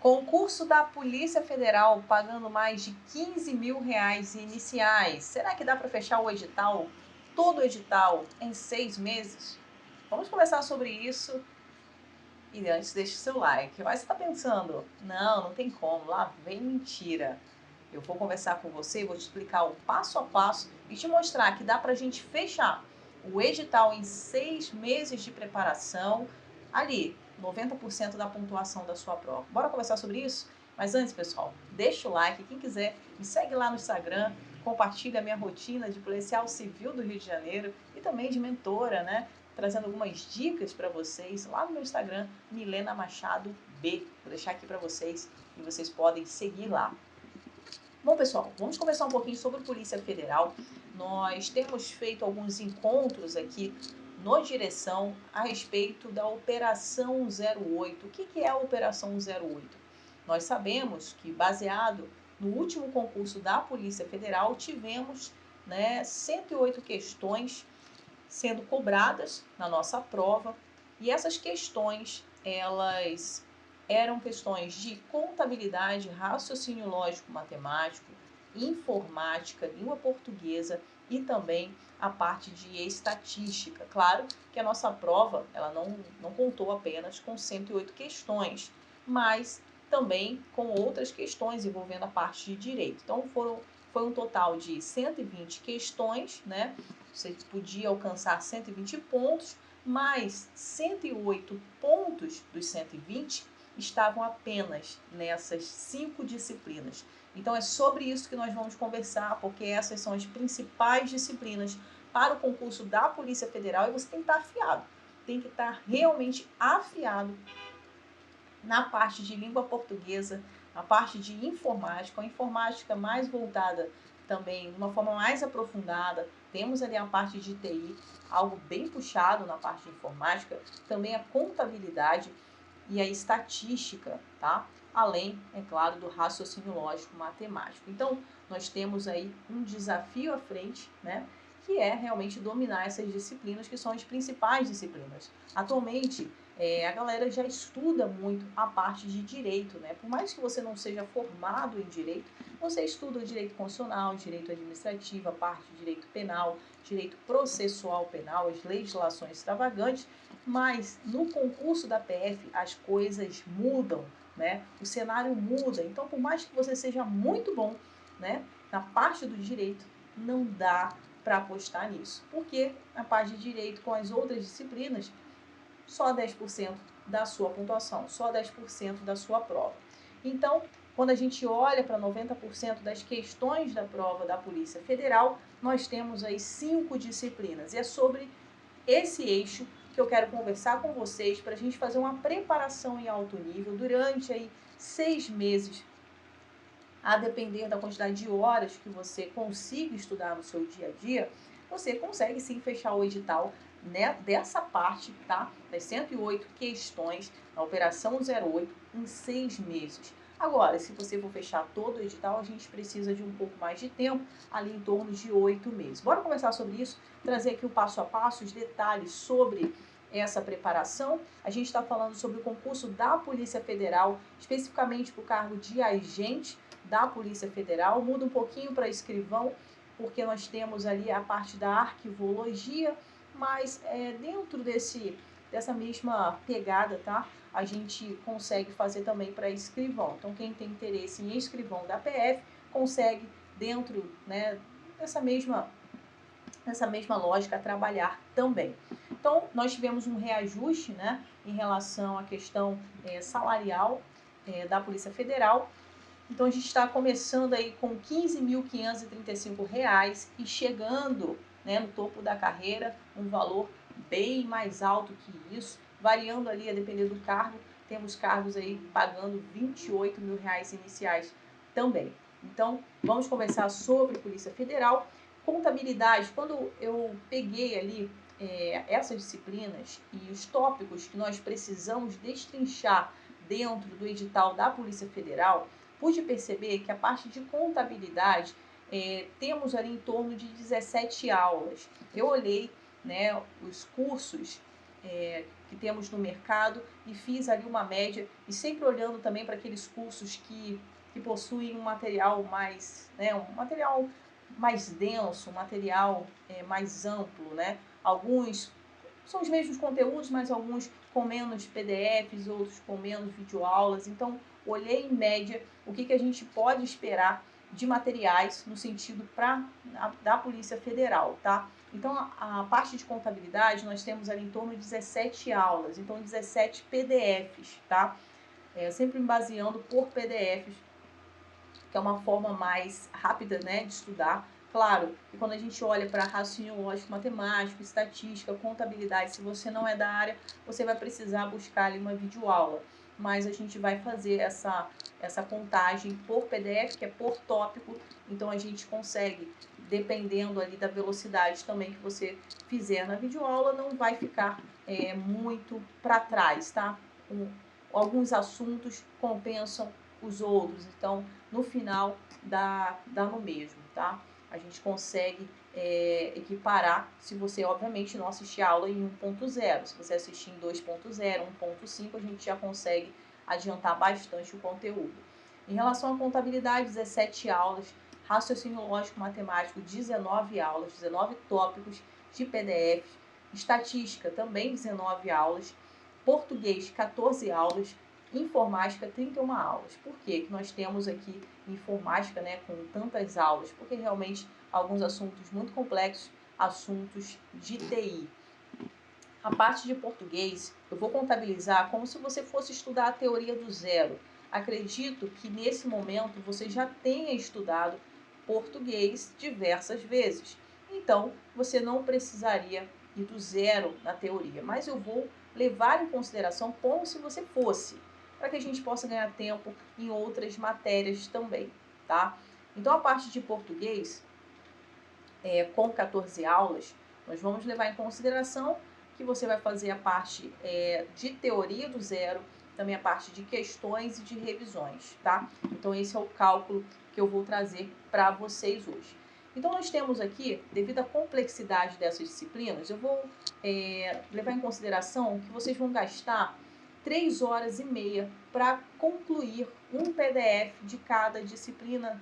Concurso da Polícia Federal pagando mais de R$ 15.000 iniciais. Será que dá para fechar o edital, todo o edital, em 6 meses? Vamos conversar sobre isso. E antes, deixe o seu like. Mas você está pensando, não tem como, lá vem mentira. Eu vou conversar com você, vou te explicar o passo a passo e te mostrar que dá para a gente fechar o edital em 6 meses de preparação, ali, 90% da pontuação da sua prova. Bora conversar sobre isso? Mas antes, pessoal, deixa o like. Quem quiser, me segue lá no Instagram, compartilha a minha rotina de policial civil do Rio de Janeiro e também de mentora, né? Trazendo algumas dicas para vocês lá no meu Instagram, Milena Machado B. Vou deixar aqui para vocês e vocês podem seguir lá. Bom, pessoal, vamos conversar um pouquinho sobre Polícia Federal. Nós temos feito alguns encontros aqui no Direção a respeito da Operação 08. O que é a Operação 08? Nós sabemos que, baseado no último concurso da Polícia Federal, tivemos 108 questões sendo cobradas na nossa prova, e essas questões, elas eram questões de contabilidade, raciocínio lógico matemático, informática, língua portuguesa e também a parte de estatística. Claro que a nossa prova, ela não contou apenas com 108 questões, mas também com outras questões envolvendo a parte de direito. Então foi um total de 120 questões, né? Você podia alcançar 120 pontos, mas 108 pontos dos 120 estavam apenas nessas 5 disciplinas. Então é sobre isso que nós vamos conversar, porque essas são as principais disciplinas para o concurso da Polícia Federal e você tem que estar afiado, tem que estar realmente afiado na parte de língua portuguesa, na parte de informática, a informática mais voltada também de uma forma mais aprofundada. Temos ali a parte de TI, algo bem puxado na parte de informática, também a contabilidade e a estatística, tá? Além, é claro, do raciocínio lógico matemático. Então, nós temos aí um desafio à frente, né? Que é realmente dominar essas disciplinas, que são as principais disciplinas. Atualmente, a galera já estuda muito a parte de direito, né? Por mais que você não seja formado em direito, você estuda o direito constitucional, direito administrativo, a parte de direito penal, direito processual penal, as legislações extravagantes, mas no concurso da PF as coisas mudam, né? O cenário muda. Então, por mais que você seja muito bom, né, na parte do direito, não dá para apostar nisso. Porque a parte de direito com as outras disciplinas, só 10% da sua pontuação, só 10% da sua prova. Então, quando a gente olha para 90% das questões da prova da Polícia Federal, nós temos aí 5 disciplinas. E é sobre esse eixo que eu quero conversar com vocês para a gente fazer uma preparação em alto nível durante aí 6 meses, a depender da quantidade de horas que você consiga estudar no seu dia a dia, você consegue sim fechar o edital, né, dessa parte, tá? Das 108 questões na Operação 08 em 6 meses. Agora, se você for fechar todo o edital, a gente precisa de um pouco mais de tempo, ali em torno de 8 meses. Bora conversar sobre isso, trazer aqui o passo a passo, os detalhes sobre essa preparação. A gente está falando sobre o concurso da Polícia Federal, especificamente para o cargo de agente da Polícia Federal, muda um pouquinho para escrivão, porque nós temos ali a parte da arquivologia, mas dentro dessa mesma pegada, tá? A gente consegue fazer também para escrivão. Então, quem tem interesse em escrivão da PF, consegue dentro, né, dessa mesma lógica trabalhar também. Então, nós tivemos um reajuste, né, em relação à questão salarial da Polícia Federal. Então, a gente está começando aí com R$ 15.535 e chegando, né, no topo da carreira, um valor bem mais alto que isso, variando ali a depender do cargo. Temos cargos aí pagando R$ 28.000 iniciais também. Então, vamos conversar sobre Polícia Federal. Contabilidade, quando eu peguei ali essas disciplinas e os tópicos que nós precisamos destrinchar dentro do edital da Polícia Federal, pude perceber que a parte de contabilidade temos ali em torno de 17 aulas. Eu olhei, né, os cursos que temos no mercado e fiz ali uma média e sempre olhando também para aqueles cursos que possuem um material mais, né, um material mais denso, um material mais amplo, né? Alguns são os mesmos conteúdos, mas alguns com menos PDFs, outros com menos videoaulas. Então, olhei em média o que a gente pode esperar de materiais no sentido da Polícia Federal, tá? Então, a parte de contabilidade, nós temos ali em torno de 17 aulas, então 17 PDFs, tá? Sempre me baseando por PDFs, que é uma forma mais rápida, né, de estudar. Claro que quando a gente olha para raciocínio lógico, matemático, estatística, contabilidade, se você não é da área, você vai precisar buscar ali uma videoaula. Mas a gente vai fazer essa contagem por PDF, que é por tópico, então a gente consegue, dependendo ali da velocidade também que você fizer na videoaula, não vai ficar muito para trás, tá? Alguns assuntos compensam os outros, então no final dá no mesmo, tá? A gente consegue equiparar se você, obviamente, não assistir a aula em 1.0. Se você assistir em 2.0, 1.5, a gente já consegue adiantar bastante o conteúdo. Em relação à contabilidade, 17 aulas, raciocínio lógico matemático, 19 aulas, 19 tópicos de PDF, estatística também 19 aulas, português 14 aulas, informática 31 aulas. Por que nós temos aqui informática, né, com tantas aulas? Porque realmente alguns assuntos muito complexos, assuntos de TI. A parte de português, eu vou contabilizar como se você fosse estudar a teoria do zero. Acredito que nesse momento você já tenha estudado português diversas vezes. Então, você não precisaria ir do zero na teoria, mas eu vou levar em consideração como se você fosse, para que a gente possa ganhar tempo em outras matérias também, tá? Então, a parte de português, com 14 aulas, nós vamos levar em consideração que você vai fazer a parte de teoria do zero, também a parte de questões e de revisões, tá? Então, esse é o cálculo que eu vou trazer para vocês hoje. Então, nós temos aqui, devido à complexidade dessas disciplinas, eu vou levar em consideração que vocês vão gastar 3 horas e meia para concluir um PDF de cada disciplina,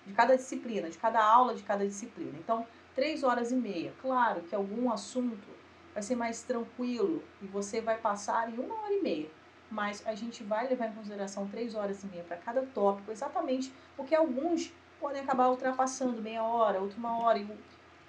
de cada aula de cada disciplina. Então, 3 horas e meia. Claro que algum assunto vai ser mais tranquilo e você vai passar em 1 hora e meia. Mas a gente vai levar em consideração 3 horas e meia para cada tópico, exatamente porque alguns podem acabar ultrapassando meia hora, outro 1 hora e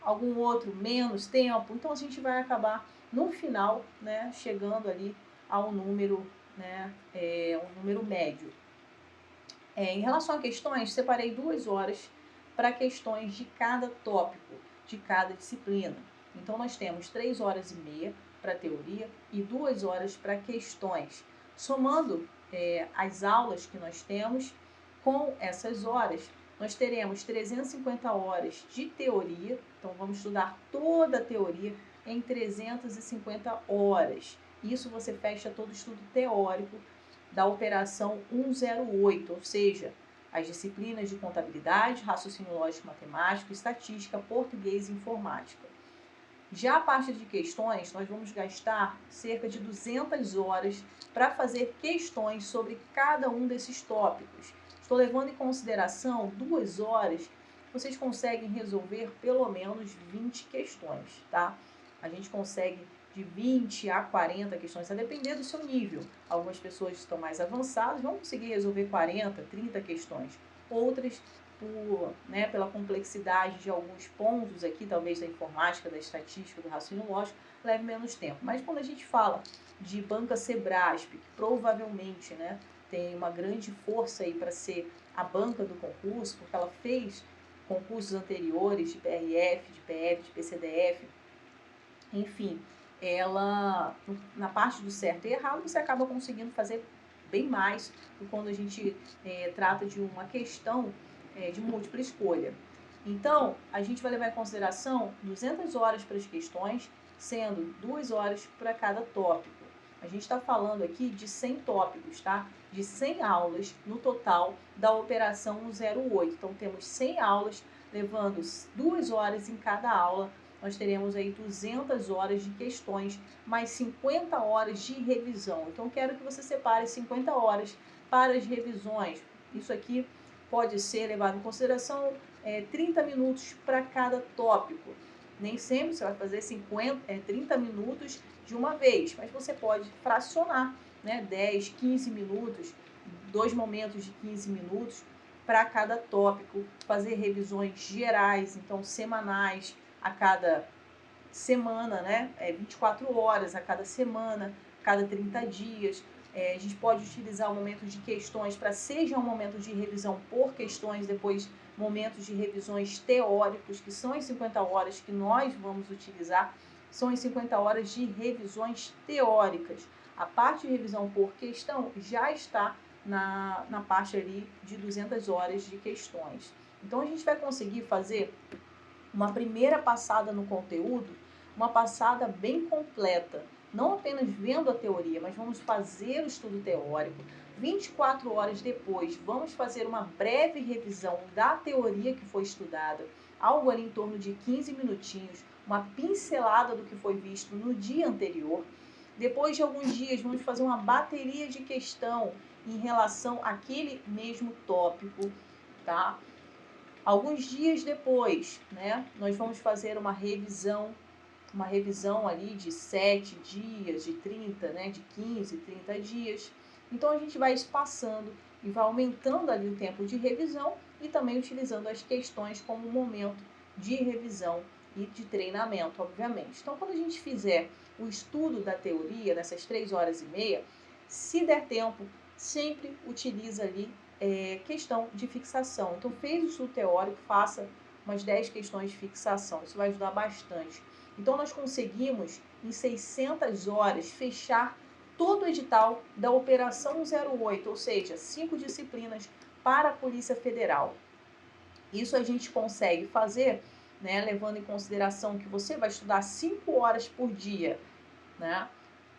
algum outro menos tempo. Então, a gente vai acabar, no final, né, chegando ali a um número, né, um número médio. Em relação a questões, separei 2 horas para questões de cada tópico, de cada disciplina. Então, nós temos 3 horas e meia para teoria e 2 horas para questões. Somando as aulas que nós temos, com essas horas, nós teremos 350 horas de teoria. Então, vamos estudar toda a teoria em 350 horas. Isso você fecha todo o estudo teórico da operação 108, ou seja, as disciplinas de contabilidade, raciocínio lógico matemático, estatística, português e informática. Já a parte de questões, nós vamos gastar cerca de 200 horas para fazer questões sobre cada um desses tópicos. Estou levando em consideração 2 horas, vocês conseguem resolver pelo menos 20 questões, tá? A gente consegue de 20 a 40 questões, a depender do seu nível. Algumas pessoas estão mais avançadas, vão conseguir resolver 40, 30 questões. Outras, pela complexidade de alguns pontos aqui, talvez da informática, da estatística, do raciocínio lógico, leve menos tempo. Mas quando a gente fala de banca Sebrasp, que provavelmente, né, tem uma grande força aí para ser a banca do concurso, porque ela fez concursos anteriores de PRF, de PF, de PCDF, enfim, ela, na parte do certo e errado, você acaba conseguindo fazer bem mais do que quando a gente trata de uma questão de múltipla escolha. Então, a gente vai levar em consideração 200 horas para as questões, sendo 2 horas para cada tópico. A gente está falando aqui de 100 tópicos, tá? De 100 aulas no total da operação 108. Então, temos 100 aulas, levando 2 horas em cada aula, nós teremos aí 200 horas de questões, mais 50 horas de revisão. Então, quero que você separe 50 horas para as revisões. Isso aqui pode ser levado em consideração 30 minutos para cada tópico. Nem sempre você vai fazer 30 minutos de uma vez, mas você pode fracionar, né, 10, 15 minutos, 2 momentos de 15 minutos para cada tópico, fazer revisões gerais, então semanais, a cada semana, né, 24 horas a cada semana, cada 30 dias. A gente pode utilizar o momento de questões para seja um momento de revisão por questões, depois momentos de revisões teóricos, que são as 50 horas que nós vamos utilizar, são as 50 horas de revisões teóricas. A parte de revisão por questão já está na parte ali de 200 horas de questões. Então, a gente vai conseguir fazer uma primeira passada no conteúdo, uma passada bem completa, não apenas vendo a teoria, mas vamos fazer o estudo teórico. 24 horas depois, vamos fazer uma breve revisão da teoria que foi estudada, algo ali em torno de 15 minutinhos, uma pincelada do que foi visto no dia anterior. Depois de alguns dias, vamos fazer uma bateria de questão em relação àquele mesmo tópico, tá? Alguns dias depois, né, nós vamos fazer uma revisão ali de 7 dias, de 30, né, de 15, 30 dias. Então, a gente vai espaçando e vai aumentando ali o tempo de revisão e também utilizando as questões como momento de revisão e de treinamento, obviamente. Então, quando a gente fizer o estudo da teoria, nessas 3 horas e meia, se der tempo, sempre utiliza ali questão de fixação. Então, fez o estudo teórico, faça umas 10 questões de fixação. Isso vai ajudar bastante. Então, nós conseguimos, em 600 horas, fechar todo o edital da Operação 08, ou seja, 5 disciplinas para a Polícia Federal. Isso a gente consegue fazer, né, levando em consideração que você vai estudar 5 horas por dia, né?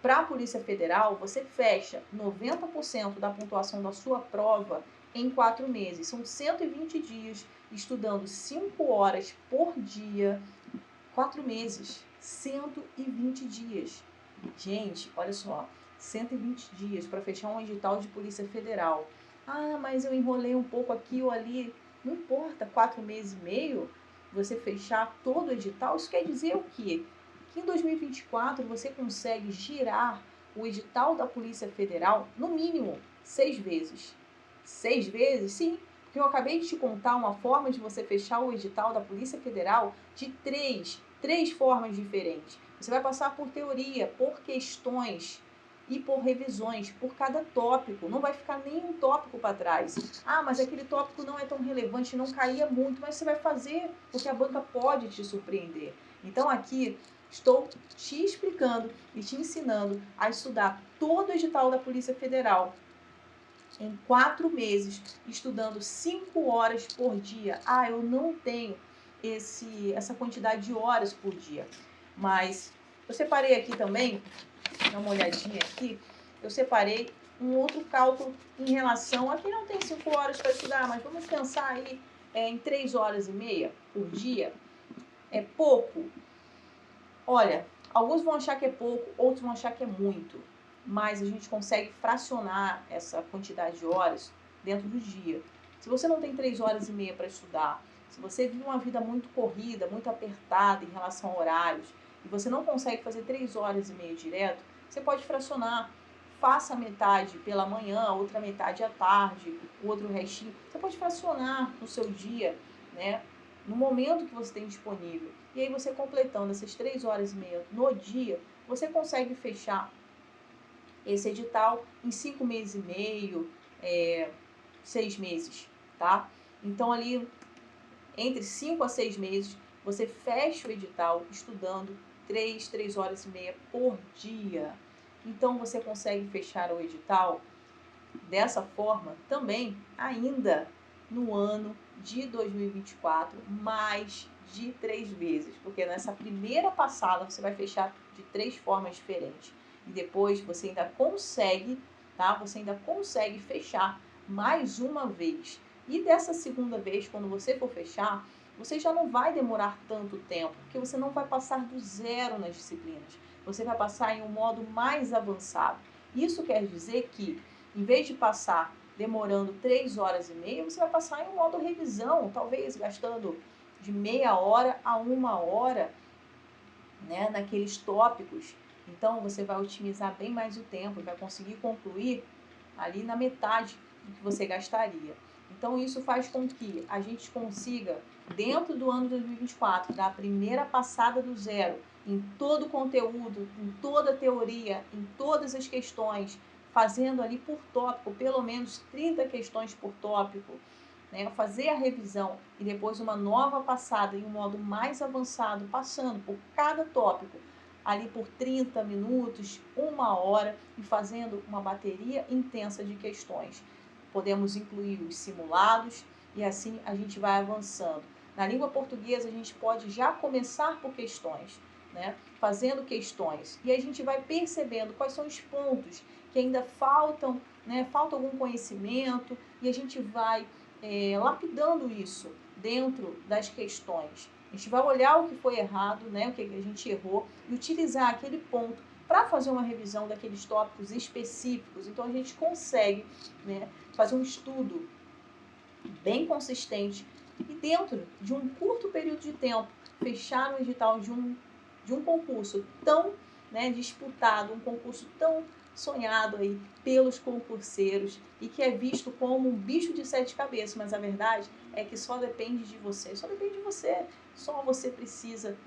Para a Polícia Federal, você fecha 90% da pontuação da sua prova em 4 meses. São 120 dias estudando 5 horas por dia, 4 meses, 120 dias. Gente, olha só, 120 dias para fechar um edital de Polícia Federal. Ah, mas eu enrolei um pouco aqui ou ali. Não importa, 4 meses e meio, você fechar todo o edital, isso quer dizer o quê? Que em 2024 você consegue girar o edital da Polícia Federal no mínimo 6 vezes. 6 vezes? Sim, porque eu acabei de te contar uma forma de você fechar o edital da Polícia Federal de três formas diferentes. Você vai passar por teoria, por questões e por revisões, por cada tópico. Não vai ficar nenhum tópico para trás. Ah, mas aquele tópico não é tão relevante, não caía muito, mas você vai fazer, porque a banca pode te surpreender. Então, aqui estou te explicando e te ensinando a estudar todo o edital da Polícia Federal em 4 meses, estudando 5 horas por dia. Ah, eu não tenho essa quantidade de horas por dia, mas eu separei aqui também, dá uma olhadinha aqui, eu separei um outro cálculo em relação, aqui não tem 5 horas para estudar, mas vamos pensar aí em 3 horas e meia por dia. É pouco? Olha, alguns vão achar que é pouco, outros vão achar que é muito, mas a gente consegue fracionar essa quantidade de horas dentro do dia. Se você não tem 3 horas e meia para estudar, se você vive uma vida muito corrida, muito apertada em relação a horários, e você não consegue fazer 3 horas e meia direto, você pode fracionar. Faça metade pela manhã, outra metade à tarde, o outro restinho. Você pode fracionar no seu dia, né? No momento que você tem disponível. E aí você completando essas 3 horas e meia no dia, você consegue fechar esse edital em 5 meses e meio, 6 meses, tá? Então ali, entre 5 a 6 meses, você fecha o edital estudando 3 horas e meia por dia. Então você consegue fechar o edital dessa forma também ainda no ano de 2024, mais de 3 vezes, porque nessa primeira passada você vai fechar de 3 formas diferentes e depois você ainda consegue, tá? Você ainda consegue fechar mais uma vez. E dessa segunda vez, quando você for fechar, você já não vai demorar tanto tempo, porque você não vai passar do zero nas disciplinas. Você vai passar em um modo mais avançado. Isso quer dizer que, em vez de passar demorando 3 horas e meia, você vai passar em um modo revisão, talvez gastando de meia hora a 1 hora, né, naqueles tópicos. Então, você vai otimizar bem mais o tempo e vai conseguir concluir ali na metade do que você gastaria. Então, isso faz com que a gente consiga, dentro do ano 2024, dar a primeira passada do zero em todo o conteúdo, em toda a teoria, em todas as questões, fazendo ali por tópico, pelo menos 30 questões por tópico, né? Fazer a revisão e depois uma nova passada em um modo mais avançado, passando por cada tópico, ali por 30 minutos, 1 hora, e fazendo uma bateria intensa de questões. Podemos incluir os simulados e assim a gente vai avançando. Na língua portuguesa, a gente pode já começar por questões, né? Fazendo questões. E a gente vai percebendo quais são os pontos que ainda faltam, né? Falta algum conhecimento, e a gente vai lapidando isso dentro das questões. A gente vai olhar o que foi errado, né, o que a gente errou, e utilizar aquele ponto para fazer uma revisão daqueles tópicos específicos. Então, a gente consegue, né, fazer um estudo bem consistente e, dentro de um curto período de tempo, fechar o edital de um concurso tão, né, disputado, um concurso tão sonhado aí pelos concurseiros e que é visto como um bicho de 7 cabeças, mas a verdade é que só depende de você, só você precisa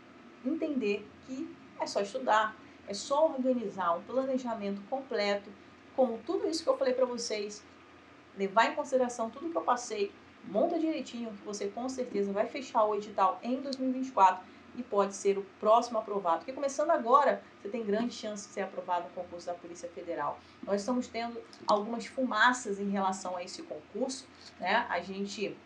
entender que é só estudar, é só organizar um planejamento completo com tudo isso que eu falei para vocês, levar em consideração tudo que eu passei, monta direitinho que você com certeza vai fechar o edital em 2024 e pode ser o próximo aprovado. Porque começando agora, você tem grande chance de ser aprovado no concurso da Polícia Federal. Nós estamos tendo algumas fumaças em relação a esse concurso, né? A gente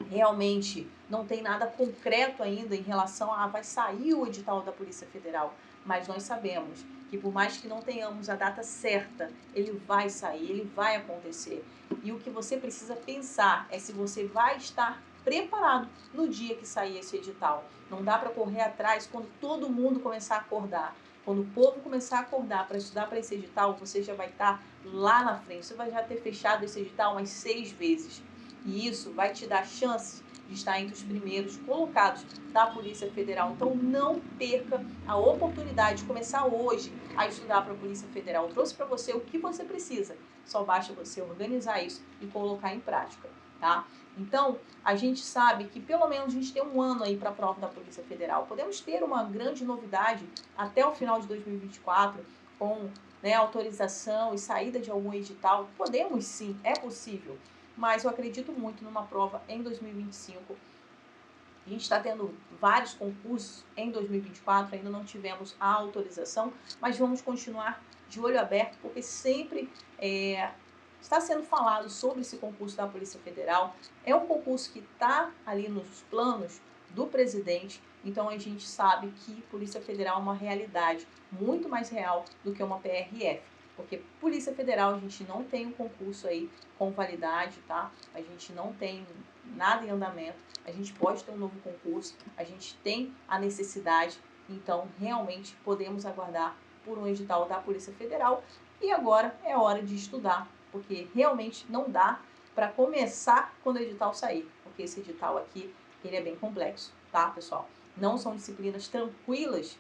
realmente não tem nada concreto ainda em relação a vai sair o edital da Polícia Federal, mas nós sabemos que por mais que não tenhamos a data certa, ele vai sair, ele vai acontecer. E o que você precisa pensar é se você vai estar preparado no dia que sair esse edital. Não dá para correr atrás quando todo mundo começar a acordar. Quando o povo começar a acordar para estudar para esse edital, você já vai estar lá na frente. Você vai já ter fechado esse edital umas 6 vezes. E isso vai te dar chance de estar entre os primeiros colocados da Polícia Federal. Então, não perca a oportunidade de começar hoje a estudar para a Polícia Federal. Eu trouxe para você o que você precisa. Só basta você organizar isso e colocar em prática, tá? Então, a gente sabe que pelo menos a gente tem um ano aí para a prova da Polícia Federal. Podemos ter uma grande novidade até o final de 2024 com, né, autorização e saída de algum edital. Podemos sim, é possível. Mas eu acredito muito numa prova em 2025. A gente está tendo vários concursos em 2024, ainda não tivemos a autorização, mas vamos continuar de olho aberto, porque sempre está sendo falado sobre esse concurso da Polícia Federal. É um concurso que está ali nos planos do presidente, então a gente sabe que Polícia Federal é uma realidade muito mais real do que uma PRF. Porque Polícia Federal a gente não tem um concurso aí com validade, tá? A gente não tem nada em andamento, a gente pode ter um novo concurso, a gente tem a necessidade, então realmente podemos aguardar por um edital da Polícia Federal. E agora é hora de estudar, porque realmente não dá para começar quando o edital sair, porque esse edital aqui, ele é bem complexo, tá, pessoal? Não são disciplinas tranquilas,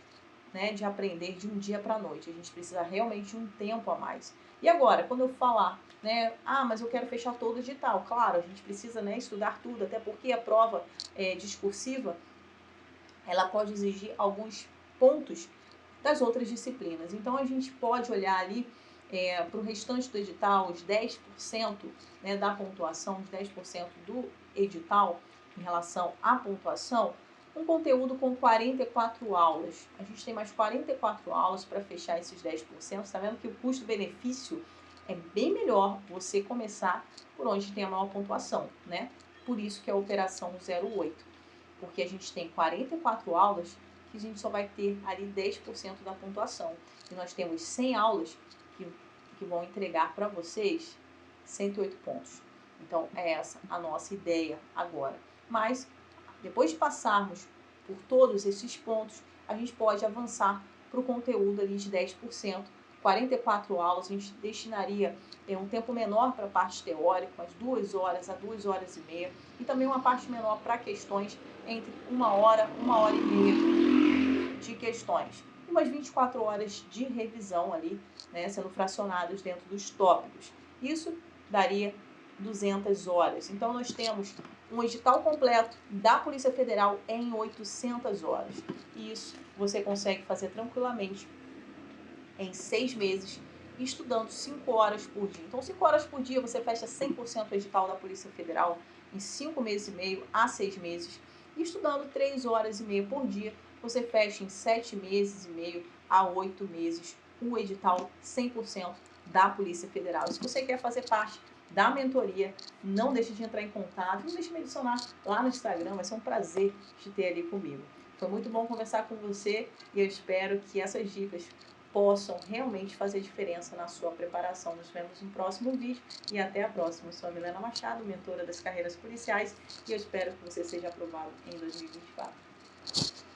né, de aprender de um dia para a noite. A gente precisa realmente de um tempo a mais. E agora, quando eu falar, né, mas eu quero fechar todo o edital, claro, a gente precisa, né, estudar tudo, até porque a prova discursiva, ela pode exigir alguns pontos das outras disciplinas. Então, a gente pode olhar ali para o restante do edital, os 10%, né, da pontuação, os 10% do edital em relação à pontuação, um conteúdo com 44 aulas. A gente tem mais 44 aulas para fechar esses 10%. Está vendo que o custo-benefício é bem melhor você começar por onde tem a maior pontuação, né? Por isso que é a operação 08. Porque a gente tem 44 aulas que a gente só vai ter ali 10% da pontuação. E nós temos 100 aulas que vão entregar para vocês 108 pontos. Então, é essa a nossa ideia agora. Mas Depois de passarmos por todos esses pontos, a gente pode avançar para o conteúdo ali de 10%. 44 aulas, a gente destinaria um tempo menor para a parte teórica, umas 2 horas a 2 horas e meia, e também uma parte menor para questões, entre 1 hora e meia de questões. E umas 24 horas de revisão ali, né, sendo fracionados dentro dos tópicos. Isso daria 200 horas. Então, nós temos um edital completo da Polícia Federal em 800 horas. E isso você consegue fazer tranquilamente em 6 meses, estudando 5 horas por dia. Então, 5 horas por dia você fecha 100% o edital da Polícia Federal em 5 meses e meio a 6 meses. E estudando 3 horas e meia por dia, você fecha em 7 meses e meio a 8 meses o edital 100% da Polícia Federal. Se você quer fazer parte da mentoria, não deixe de entrar em contato, não deixe de me adicionar lá no Instagram, vai ser um prazer te ter ali comigo. Foi muito bom conversar com você e eu espero que essas dicas possam realmente fazer diferença na sua preparação. Nos vemos no próximo vídeo e até a próxima. Eu sou a Milena Machado, mentora das carreiras policiais, e eu espero que você seja aprovado em 2024.